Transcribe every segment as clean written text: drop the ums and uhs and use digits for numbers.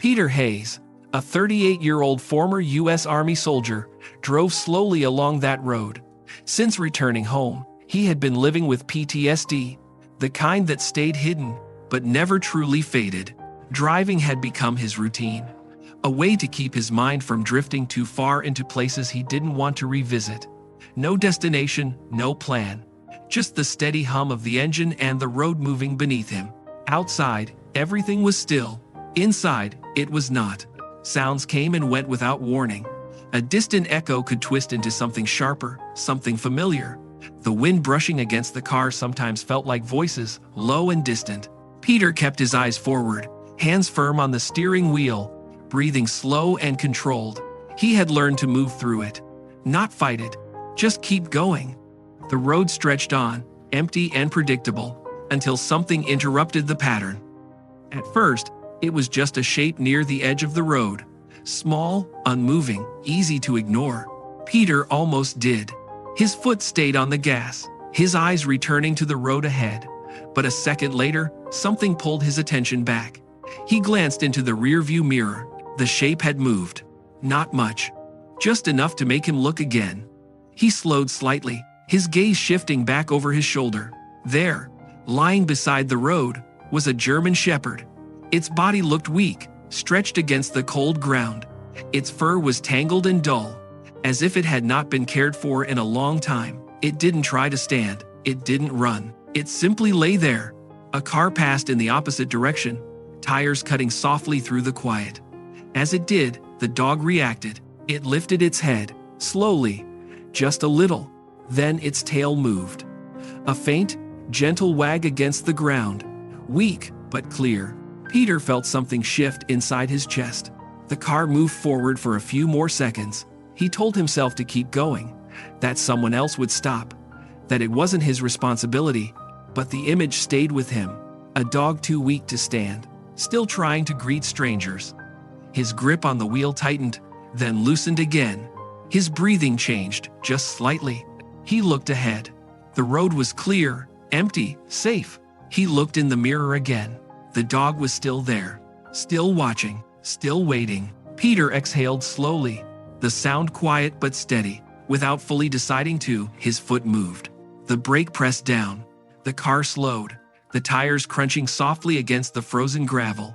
Peter Hayes, a 38-year-old former U.S. Army soldier, drove slowly along that road. Since returning home, he had been living with PTSD, the kind that stayed hidden but never truly faded. Driving had become his routine, a way to keep his mind from drifting too far into places he didn't want to revisit. No destination, no plan, just the steady hum of the engine and the road moving beneath him. Outside, everything was still. Inside, it was not. Sounds came and went without warning. A distant echo could twist into something sharper, something familiar. The wind brushing against the car sometimes felt like voices, low and distant. Peter kept his eyes forward, hands firm on the steering wheel, breathing slow and controlled. He had learned to move through it, not fight it, just keep going. The road stretched on, empty and predictable, until something interrupted the pattern. At first, it was just a shape near the edge of the road. Small, unmoving, easy to ignore. Peter almost did. His foot stayed on the gas, his eyes returning to the road ahead. But a second later, something pulled his attention back. He glanced into the rearview mirror. The shape had moved. Not much. Just enough to make him look again. He slowed slightly, his gaze shifting back over his shoulder. There, lying beside the road, was a German Shepherd. Its body looked weak, stretched against the cold ground. Its fur was tangled and dull, as if it had not been cared for in a long time. It didn't try to stand. It didn't run. It simply lay there. A car passed in the opposite direction, tires cutting softly through the quiet. As it did, the dog reacted. It lifted its head, slowly, just a little. Then its tail moved. A faint, gentle wag against the ground. Weak, but clear. Peter felt something shift inside his chest. The car moved forward for a few more seconds. He told himself to keep going, that someone else would stop, that it wasn't his responsibility. But the image stayed with him, a dog too weak to stand, still trying to greet strangers. His grip on the wheel tightened, then loosened again. His breathing changed, just slightly. He looked ahead. The road was clear, empty, safe. He looked in the mirror again. The dog was still there, still watching, still waiting. Peter exhaled slowly, the sound quiet but steady. Without fully deciding to, his foot moved. The brake pressed down. The car slowed, the tires crunching softly against the frozen gravel.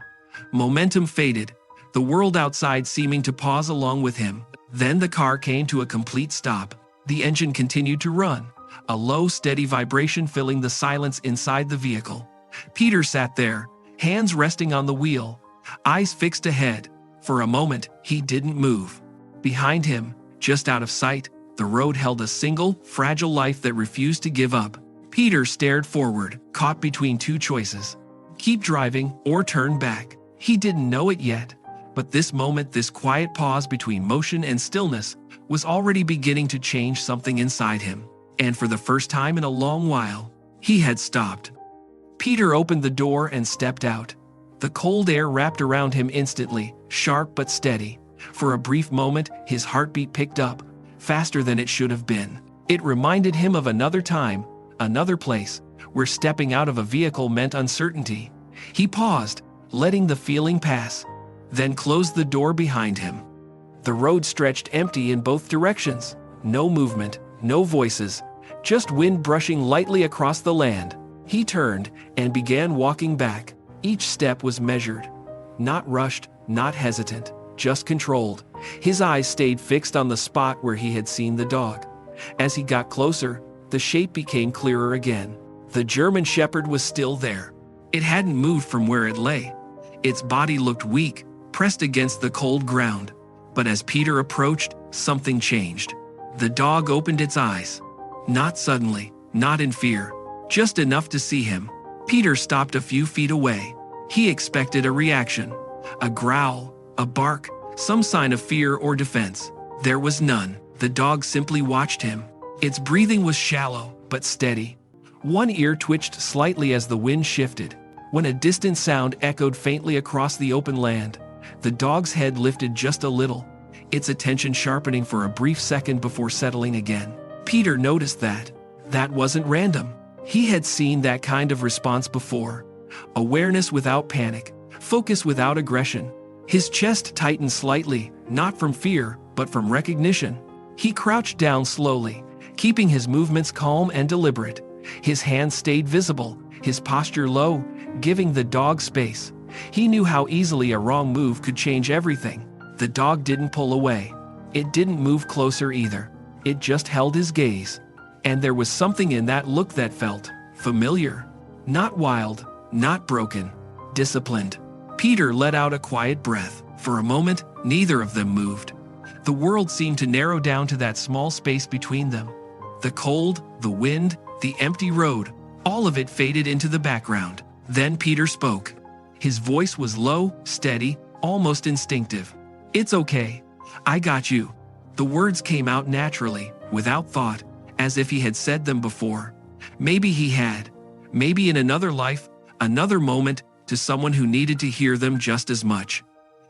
Momentum faded, the world outside seeming to pause along with him. Then the car came to a complete stop. The engine continued to run, a low, steady vibration filling the silence inside the vehicle. Peter sat there, hands resting on the wheel, eyes fixed ahead. For a moment, he didn't move. Behind him, just out of sight, the road held a single, fragile life that refused to give up. Peter stared forward, caught between two choices. Keep driving or turn back. He didn't know it yet, but this moment, this quiet pause between motion and stillness, was already beginning to change something inside him. And for the first time in a long while, he had stopped. Peter opened the door and stepped out. The cold air wrapped around him instantly, sharp but steady. For a brief moment, his heartbeat picked up, faster than it should have been. It reminded him of another time, another place, where stepping out of a vehicle meant uncertainty. He paused, letting the feeling pass, then closed the door behind him. The road stretched empty in both directions. No movement, no voices, just wind brushing lightly across the land. He turned and began walking back. Each step was measured, not rushed, not hesitant, just controlled. His eyes stayed fixed on the spot where he had seen the dog. As he got closer, the shape became clearer again. The German Shepherd was still there. It hadn't moved from where it lay. Its body looked weak, pressed against the cold ground. But as Peter approached, something changed. The dog opened its eyes. Not suddenly, not in fear, just enough to see him. Peter stopped a few feet away. He expected a reaction, a growl, a bark, some sign of fear or defense. There was none. The dog simply watched him. Its breathing was shallow, but steady. One ear twitched slightly as the wind shifted. When a distant sound echoed faintly across the open land, the dog's head lifted just a little, its attention sharpening for a brief second before settling again. Peter noticed that. That wasn't random. He had seen that kind of response before. Awareness without panic, focus without aggression. His chest tightened slightly, not from fear, but from recognition. He crouched down slowly, keeping his movements calm and deliberate. His hands stayed visible, his posture low, giving the dog space. He knew how easily a wrong move could change everything. The dog didn't pull away. It didn't move closer either. It just held his gaze. And there was something in that look that felt familiar. Not wild, not broken, disciplined. Peter let out a quiet breath. For a moment, neither of them moved. The world seemed to narrow down to that small space between them. The cold, the wind, the empty road, all of it faded into the background. Then Peter spoke. His voice was low, steady, almost instinctive. "It's okay. I got you." The words came out naturally, without thought, as if he had said them before. Maybe he had. Maybe in another life, another moment, to someone who needed to hear them just as much.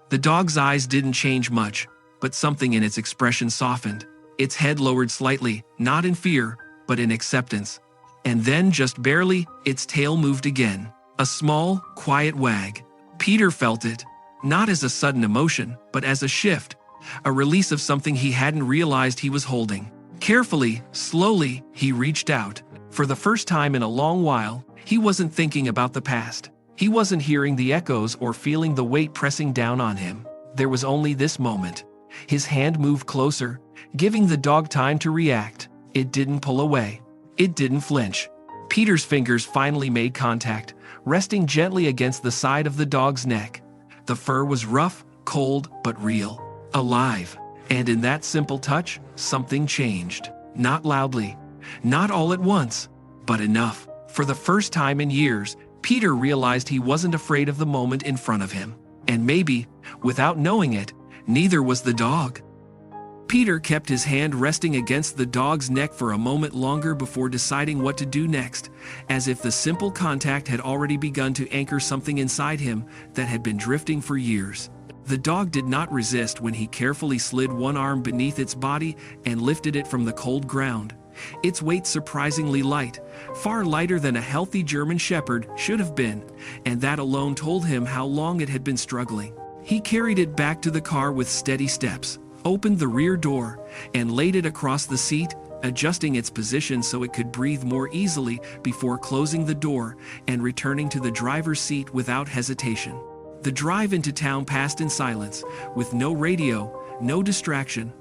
The dog's eyes didn't change much, but something in its expression softened. Its head lowered slightly, not in fear, but in acceptance. And then, just barely, its tail moved again. A small, quiet wag. Peter felt it, not as a sudden emotion, but as a shift, a release of something he hadn't realized he was holding. Carefully, slowly, he reached out. For the first time in a long while, he wasn't thinking about the past. He wasn't hearing the echoes or feeling the weight pressing down on him. There was only this moment. His hand moved closer, giving the dog time to react. It didn't pull away. It didn't flinch. Peter's fingers finally made contact, resting gently against the side of the dog's neck. The fur was rough, cold, but real, alive. And in that simple touch, something changed. Not loudly, not all at once, but enough. For the first time in years, Peter realized he wasn't afraid of the moment in front of him. And maybe, without knowing it, neither was the dog. Peter kept his hand resting against the dog's neck for a moment longer before deciding what to do next, as if the simple contact had already begun to anchor something inside him that had been drifting for years. The dog did not resist when he carefully slid one arm beneath its body and lifted it from the cold ground. Its weight surprisingly light, far lighter than a healthy German shepherd should have been, and that alone told him how long it had been struggling. He carried it back to the car with steady steps, opened the rear door, and laid it across the seat, adjusting its position so it could breathe more easily before closing the door and returning to the driver's seat without hesitation. The drive into town passed in silence, with no radio, no distraction,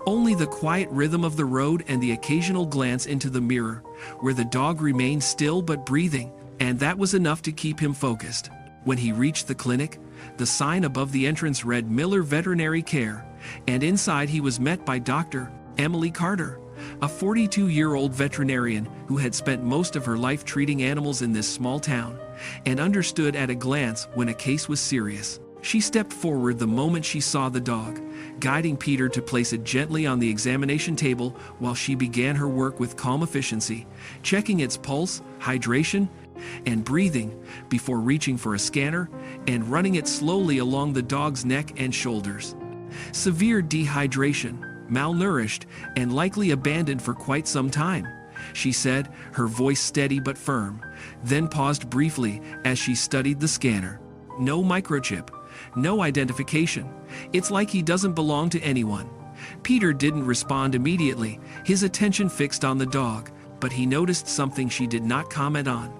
only the quiet rhythm of the road and the occasional glance into the mirror, where the dog remained still but breathing, and that was enough to keep him focused. When he reached the clinic, the sign above the entrance read Miller Veterinary Care, and inside he was met by Dr. Emily Carter, a 42-year-old veterinarian who had spent most of her life treating animals in this small town, and understood at a glance when a case was serious. She stepped forward the moment she saw the dog, guiding Peter to place it gently on the examination table while she began her work with calm efficiency, checking its pulse, hydration, and breathing before reaching for a scanner and running it slowly along the dog's neck and shoulders. Severe dehydration, malnourished, and likely abandoned for quite some time, she said, her voice steady but firm, then paused briefly as she studied the scanner. No microchip, no identification. It's like he doesn't belong to anyone. Peter didn't respond immediately, his attention fixed on the dog, but he noticed something she did not comment on.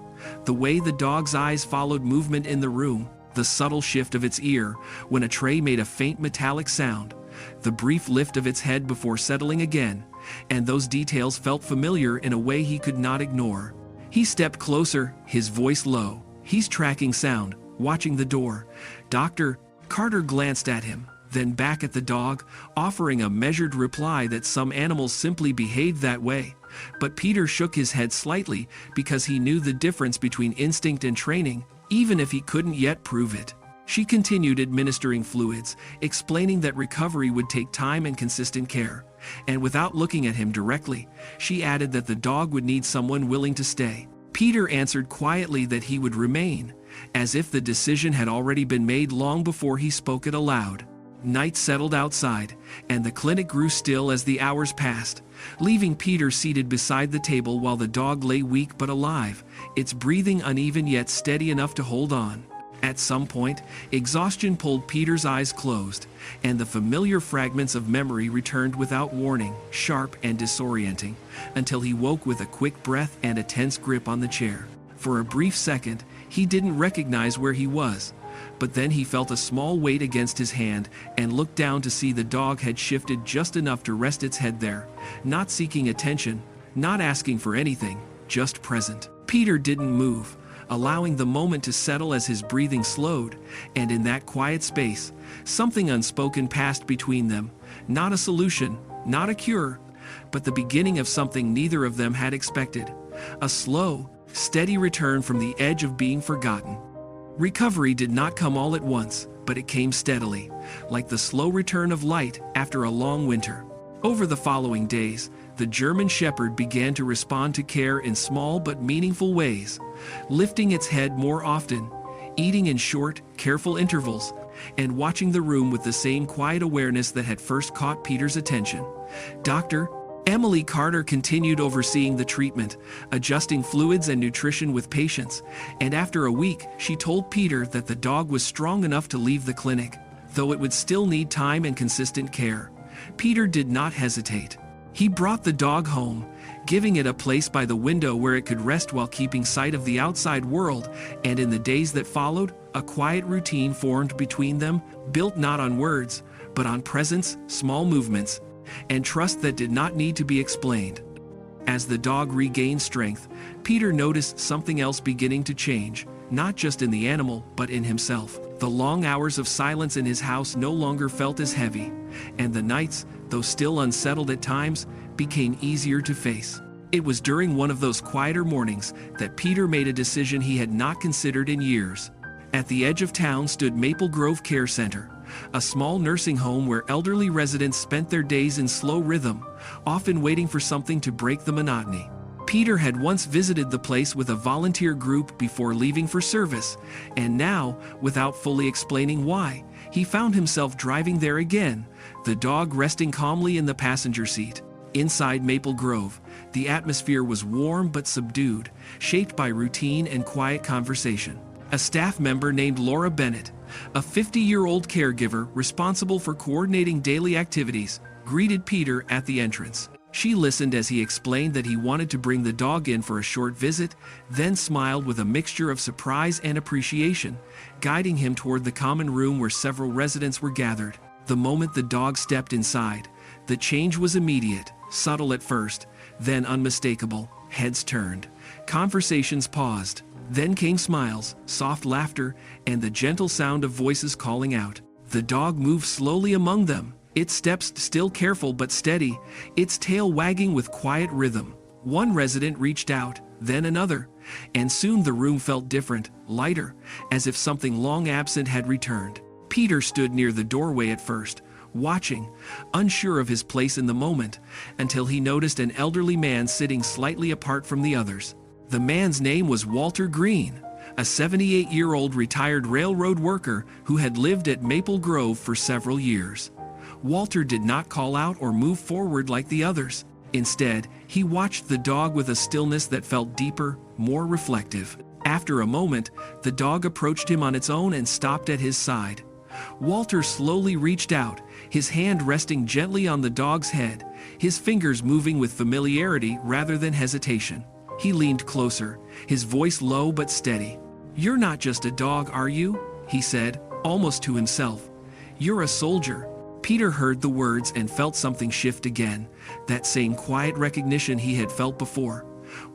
The way the dog's eyes followed movement in the room, the subtle shift of its ear when a tray made a faint metallic sound, the brief lift of its head before settling again, and those details felt familiar in a way he could not ignore. He stepped closer, his voice low. He's tracking sound, watching the door. Dr. Carter glanced at him, then back at the dog, offering a measured reply that some animals simply behaved that way. But Peter shook his head slightly because he knew the difference between instinct and training, even if he couldn't yet prove it. She continued administering fluids, explaining that recovery would take time and consistent care. And without looking at him directly, she added that the dog would need someone willing to stay. Peter answered quietly that he would remain, as if the decision had already been made long before he spoke it aloud. Night settled outside, and the clinic grew still as the hours passed, leaving Peter seated beside the table while the dog lay weak but alive, its breathing uneven yet steady enough to hold on. At some point, exhaustion pulled Peter's eyes closed, and the familiar fragments of memory returned without warning, sharp and disorienting, until he woke with a quick breath and a tense grip on the chair. For a brief second, he didn't recognize where he was, but then he felt a small weight against his hand and looked down to see the dog had shifted just enough to rest its head there, not seeking attention, not asking for anything, just present. Peter didn't move, allowing the moment to settle as his breathing slowed, and in that quiet space, something unspoken passed between them, not a solution, not a cure, but the beginning of something neither of them had expected, a slow, steady return from the edge of being forgotten. Recovery did not come all at once, but it came steadily, like the slow return of light after a long winter. Over the following days, the German Shepherd began to respond to care in small but meaningful ways, lifting its head more often, eating in short, careful intervals, and watching the room with the same quiet awareness that had first caught Peter's attention. Dr. Emily Carter continued overseeing the treatment, adjusting fluids and nutrition with patience, and after a week, she told Peter that the dog was strong enough to leave the clinic, though it would still need time and consistent care. Peter did not hesitate. He brought the dog home, giving it a place by the window where it could rest while keeping sight of the outside world, and in the days that followed, a quiet routine formed between them, built not on words, but on presence, small movements, and trust that did not need to be explained. As the dog regained strength, Peter noticed something else beginning to change, not just in the animal, but in himself. The long hours of silence in his house no longer felt as heavy, and the nights, though still unsettled at times, became easier to face. It was during one of those quieter mornings that Peter made a decision he had not considered in years. At the edge of town stood Maple Grove Care Center, a small nursing home where elderly residents spent their days in slow rhythm, often waiting for something to break the monotony. Peter had once visited the place with a volunteer group before leaving for service, and now, without fully explaining why, he found himself driving there again, the dog resting calmly in the passenger seat. Inside Maple Grove, the atmosphere was warm but subdued, shaped by routine and quiet conversation. A staff member named Laura Bennett, a 50-year-old caregiver responsible for coordinating daily activities, greeted Peter at the entrance. She listened as he explained that he wanted to bring the dog in for a short visit, then smiled with a mixture of surprise and appreciation, guiding him toward the common room where several residents were gathered. The moment the dog stepped inside, the change was immediate, subtle at first, then unmistakable. Heads turned, conversations paused, then came smiles, soft laughter, and the gentle sound of voices calling out. The dog moved slowly among them, its steps still careful but steady, its tail wagging with quiet rhythm. One resident reached out, then another, and soon the room felt different, lighter, as if something long absent had returned. Peter stood near the doorway at first, watching, unsure of his place in the moment, until he noticed an elderly man sitting slightly apart from the others. The man's name was Walter Green, a 78-year-old retired railroad worker who had lived at Maple Grove for several years. Walter did not call out or move forward like the others. Instead, he watched the dog with a stillness that felt deeper, more reflective. After a moment, the dog approached him on its own and stopped at his side. Walter slowly reached out, his hand resting gently on the dog's head, his fingers moving with familiarity rather than hesitation. He leaned closer, his voice low but steady. "You're not just a dog, are you?" he said, almost to himself. "You're a soldier." Peter heard the words and felt something shift again, that same quiet recognition he had felt before.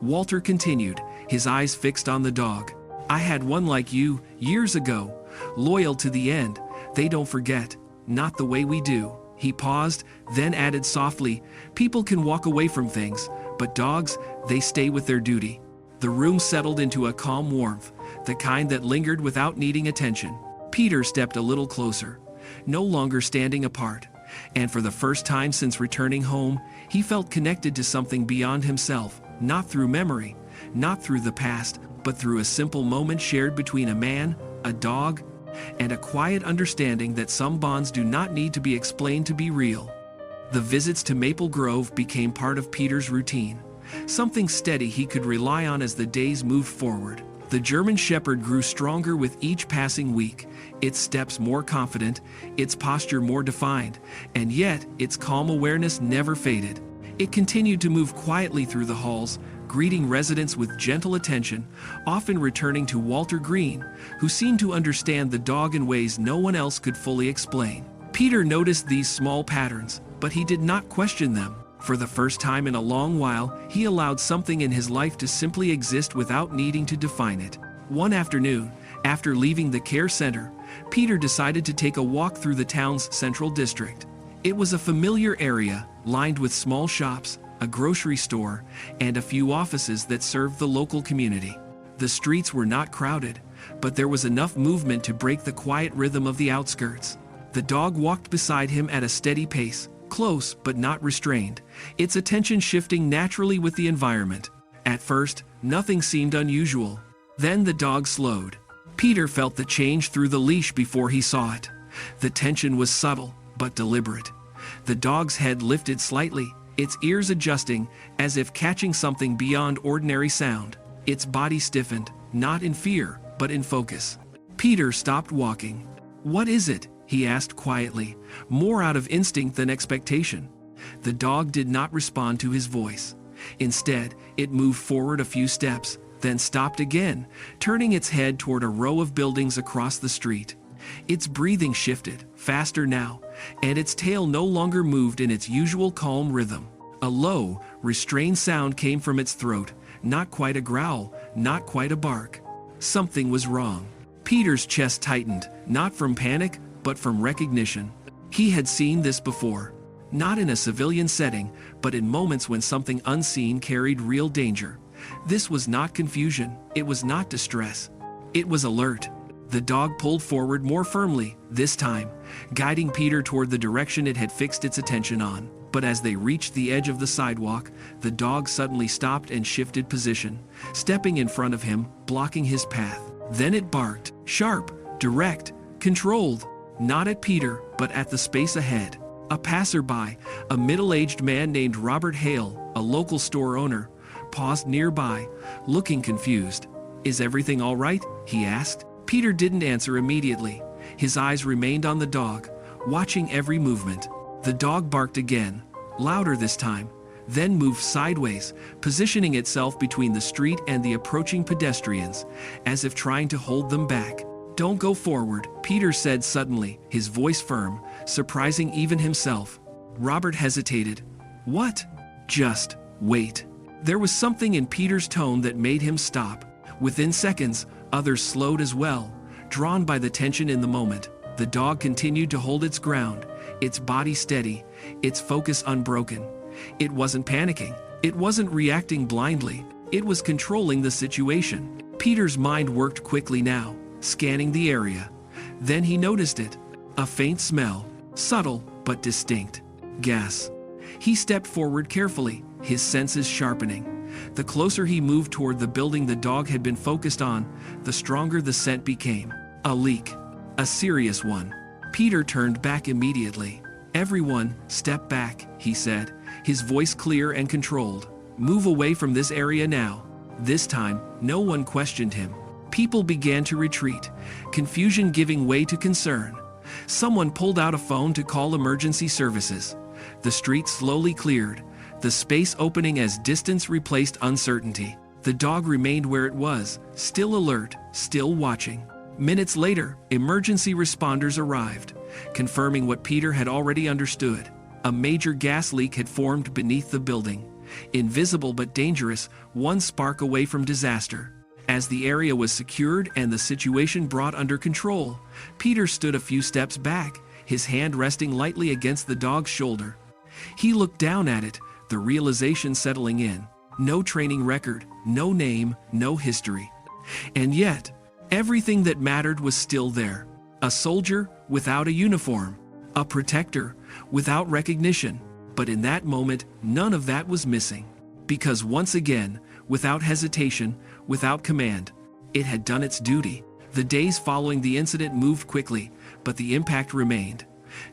Walter continued, his eyes fixed on the dog. "I had one like you, years ago, loyal to the end. They don't forget, not the way we do." He paused, then added softly, "People can walk away from things, but dogs, they stay with their duty." The room settled into a calm warmth, the kind that lingered without needing attention. Peter stepped a little closer, no longer standing apart, and for the first time since returning home, he felt connected to something beyond himself, not through memory, not through the past, but through a simple moment shared between a man, a dog, and a quiet understanding that some bonds do not need to be explained to be real. The visits to Maple Grove became part of Peter's routine, something steady he could rely on as the days moved forward. The German Shepherd grew stronger with each passing week, its steps more confident, its posture more defined, and yet its calm awareness never faded. It continued to move quietly through the halls, greeting residents with gentle attention, often returning to Walter Green, who seemed to understand the dog in ways no one else could fully explain. Peter noticed these small patterns, but he did not question them. For the first time in a long while, he allowed something in his life to simply exist without needing to define it. One afternoon, after leaving the care center, Peter decided to take a walk through the town's central district. It was a familiar area, lined with small shops, a grocery store, and a few offices that served the local community. The streets were not crowded, but there was enough movement to break the quiet rhythm of the outskirts. The dog walked beside him at a steady pace, close but not restrained, its attention shifting naturally with the environment. At first, nothing seemed unusual. Then the dog slowed. Peter felt the change through the leash before he saw it. The tension was subtle, but deliberate. The dog's head lifted slightly, its ears adjusting, as if catching something beyond ordinary sound. Its body stiffened, not in fear, but in focus. Peter stopped walking. "What is it?" he asked quietly, more out of instinct than expectation. The dog did not respond to his voice. Instead, it moved forward a few steps, then stopped again, turning its head toward a row of buildings across the street. Its breathing shifted, faster now, and its tail no longer moved in its usual calm rhythm. A low, restrained sound came from its throat, not quite a growl, not quite a bark. Something was wrong. Peter's chest tightened, not from panic, but from recognition. He had seen this before. Not in a civilian setting, but in moments when something unseen carried real danger. This was not confusion, it was not distress. It was alert. The dog pulled forward more firmly, this time, guiding Peter toward the direction it had fixed its attention on. But as they reached the edge of the sidewalk, the dog suddenly stopped and shifted position, stepping in front of him, blocking his path. Then it barked, sharp, direct, controlled. Not at Peter, but at the space ahead. A passerby, a middle-aged man named Robert Hale, a local store owner, paused nearby, looking confused. "Is everything all right?" he asked. Peter didn't answer immediately. His eyes remained on the dog, watching every movement. The dog barked again, louder this time, then moved sideways, positioning itself between the street and the approaching pedestrians, as if trying to hold them back. "Don't go forward," Peter said suddenly, his voice firm, surprising even himself. Robert hesitated. "What?" "Just wait." There was something in Peter's tone that made him stop. Within seconds, others slowed as well, drawn by the tension in the moment. The dog continued to hold its ground, its body steady, its focus unbroken. It wasn't panicking. It wasn't reacting blindly. It was controlling the situation. Peter's mind worked quickly now, scanning the area. Then he noticed it. A faint smell, subtle but distinct. Gas. He stepped forward carefully, his senses sharpening. The closer he moved toward the building the dog had been focused on, the stronger the scent became. A leak. A serious one. Peter turned back immediately. "Everyone, step back," he said, his voice clear and controlled. "Move away from this area now." This time, no one questioned him. People began to retreat, confusion giving way to concern. Someone pulled out a phone to call emergency services. The street slowly cleared, the space opening as distance replaced uncertainty. The dog remained where it was, still alert, still watching. Minutes later, emergency responders arrived, confirming what Peter had already understood. A major gas leak had formed beneath the building. Invisible but dangerous, one spark away from disaster. As the area was secured and the situation brought under control, Peter stood a few steps back, his hand resting lightly against the dog's shoulder. He looked down at it, the realization settling in. No training record, no name, no history. And yet, everything that mattered was still there. A soldier without a uniform. A protector without recognition. But in that moment, none of that was missing. Because once again, without hesitation, without command, it had done its duty. The days following the incident moved quickly, but the impact remained.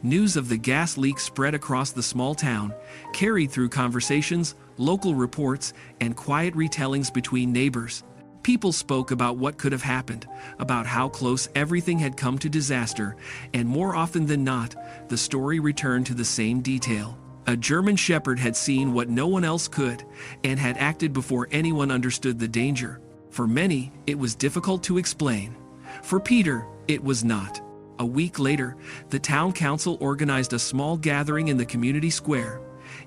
News of the gas leak spread across the small town, carried through conversations, local reports, and quiet retellings between neighbors. People spoke about what could have happened, about how close everything had come to disaster, and more often than not, the story returned to the same detail. A German shepherd had seen what no one else could, and had acted before anyone understood the danger. For many, it was difficult to explain. For Peter, it was not. A week later, the town council organized a small gathering in the community square.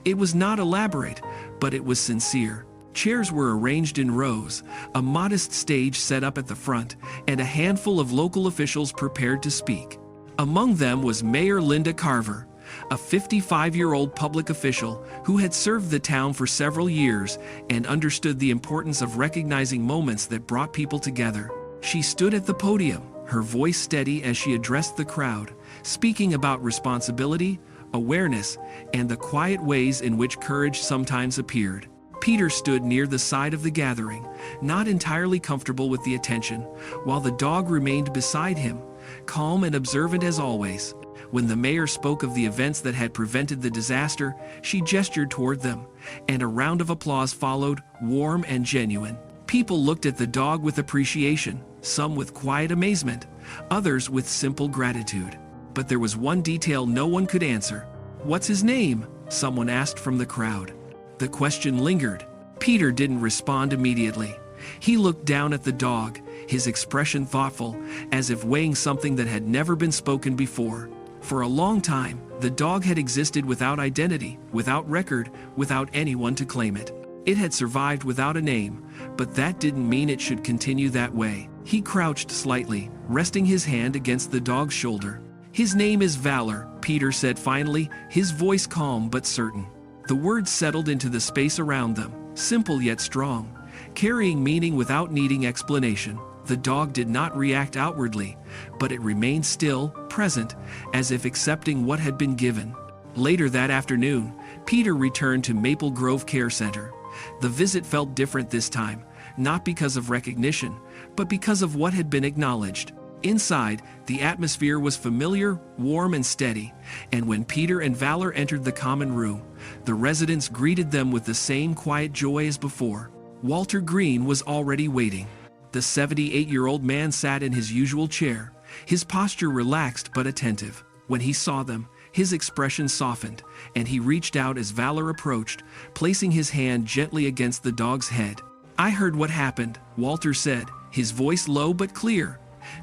It was not elaborate, but it was sincere. Chairs were arranged in rows, a modest stage set up at the front, and a handful of local officials prepared to speak. Among them was Mayor Linda Carver, a 55-year-old public official who had served the town for several years and understood the importance of recognizing moments that brought people together. She stood at the podium, her voice steady as she addressed the crowd, speaking about responsibility, awareness, and the quiet ways in which courage sometimes appeared. Peter stood near the side of the gathering, not entirely comfortable with the attention, while the dog remained beside him, calm and observant as always. When the mayor spoke of the events that had prevented the disaster, she gestured toward them, and a round of applause followed, warm and genuine. People looked at the dog with appreciation, some with quiet amazement, others with simple gratitude. But there was one detail no one could answer. "What's his name?" someone asked from the crowd. The question lingered. Peter didn't respond immediately. He looked down at the dog, his expression thoughtful, as if weighing something that had never been spoken before. For a long time, the dog had existed without identity, without record, without anyone to claim it. It had survived without a name, but that didn't mean it should continue that way. He crouched slightly, resting his hand against the dog's shoulder. "His name is Valor," Peter said finally, his voice calm but certain. The words settled into the space around them, simple yet strong, carrying meaning without needing explanation. The dog did not react outwardly, but it remained still, present, as if accepting what had been given. Later that afternoon, Peter returned to Maple Grove Care Center. The visit felt different this time, not because of recognition, but because of what had been acknowledged. Inside, the atmosphere was familiar, warm and steady, and when Peter and Valor entered the common room, the residents greeted them with the same quiet joy as before. Walter Green was already waiting. The 78-year-old man sat in his usual chair, his posture relaxed but attentive. When he saw them, his expression softened, and he reached out as Valor approached, placing his hand gently against the dog's head. "I heard what happened," Walter said, his voice low but clear.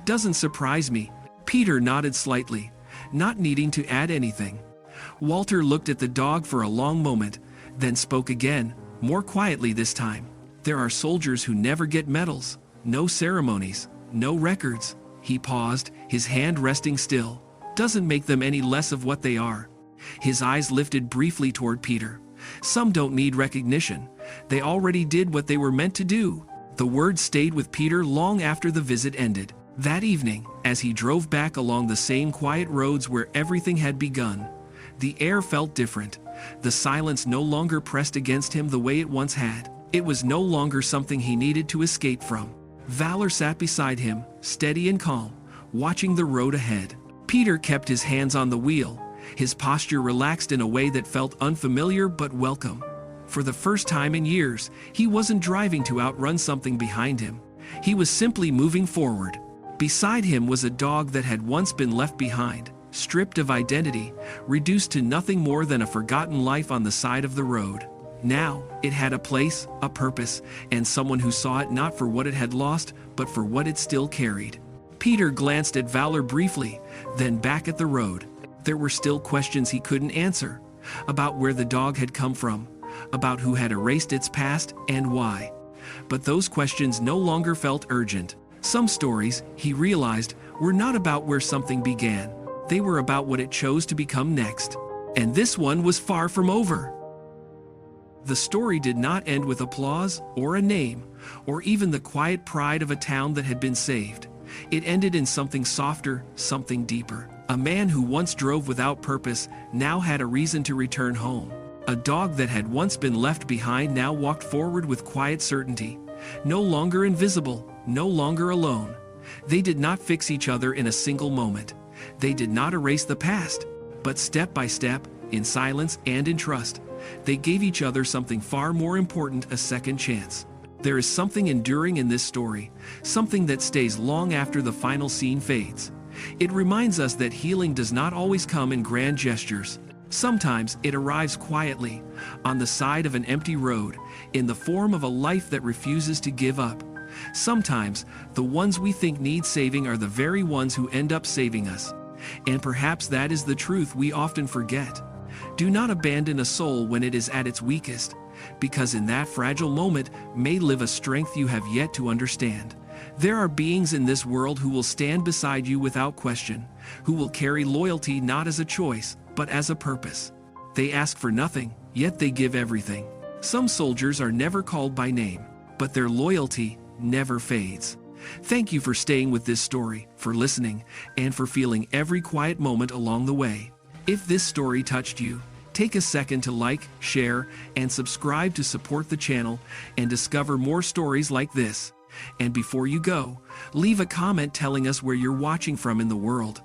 "Doesn't surprise me." Peter nodded slightly, not needing to add anything. Walter looked at the dog for a long moment, then spoke again, more quietly this time. "There are soldiers who never get medals, no ceremonies, no records." He paused, his hand resting still. "Doesn't make them any less of what they are." His eyes lifted briefly toward Peter. "Some don't need recognition. They already did what they were meant to do." The words stayed with Peter long after the visit ended. That evening, as he drove back along the same quiet roads where everything had begun, the air felt different. The silence no longer pressed against him the way it once had. It was no longer something he needed to escape from. Valor sat beside him, steady and calm, watching the road ahead. Peter kept his hands on the wheel, his posture relaxed in a way that felt unfamiliar but welcome. For the first time in years, he wasn't driving to outrun something behind him. He was simply moving forward. Beside him was a dog that had once been left behind, stripped of identity, reduced to nothing more than a forgotten life on the side of the road. Now, it had a place, a purpose, and someone who saw it not for what it had lost, but for what it still carried. Peter glanced at Valor briefly, then back at the road. There were still questions he couldn't answer, about where the dog had come from, about who had erased its past, and why. But those questions no longer felt urgent. Some stories, he realized, were not about where something began. They were about what it chose to become next. And this one was far from over. The story did not end with applause, or a name, or even the quiet pride of a town that had been saved. It ended in something softer, something deeper. A man who once drove without purpose now had a reason to return home. A dog that had once been left behind now walked forward with quiet certainty. No longer invisible, no longer alone. They did not fix each other in a single moment. They did not erase the past, but step by step, in silence and in trust, they gave each other something far more important, a second chance. There is something enduring in this story, something that stays long after the final scene fades. It reminds us that healing does not always come in grand gestures. Sometimes it arrives quietly, on the side of an empty road, in the form of a life that refuses to give up. Sometimes, the ones we think need saving are the very ones who end up saving us. And perhaps that is the truth we often forget. Do not abandon a soul when it is at its weakest, because in that fragile moment may live a strength you have yet to understand. There are beings in this world who will stand beside you without question, who will carry loyalty not as a choice, but as a purpose. They ask for nothing, yet they give everything. Some soldiers are never called by name, but their loyalty never fades. Thank you for staying with this story, for listening, and for feeling every quiet moment along the way. If this story touched you, take a second to like, share, and subscribe to support the channel and discover more stories like this. And before you go, leave a comment telling us where you're watching from in the world.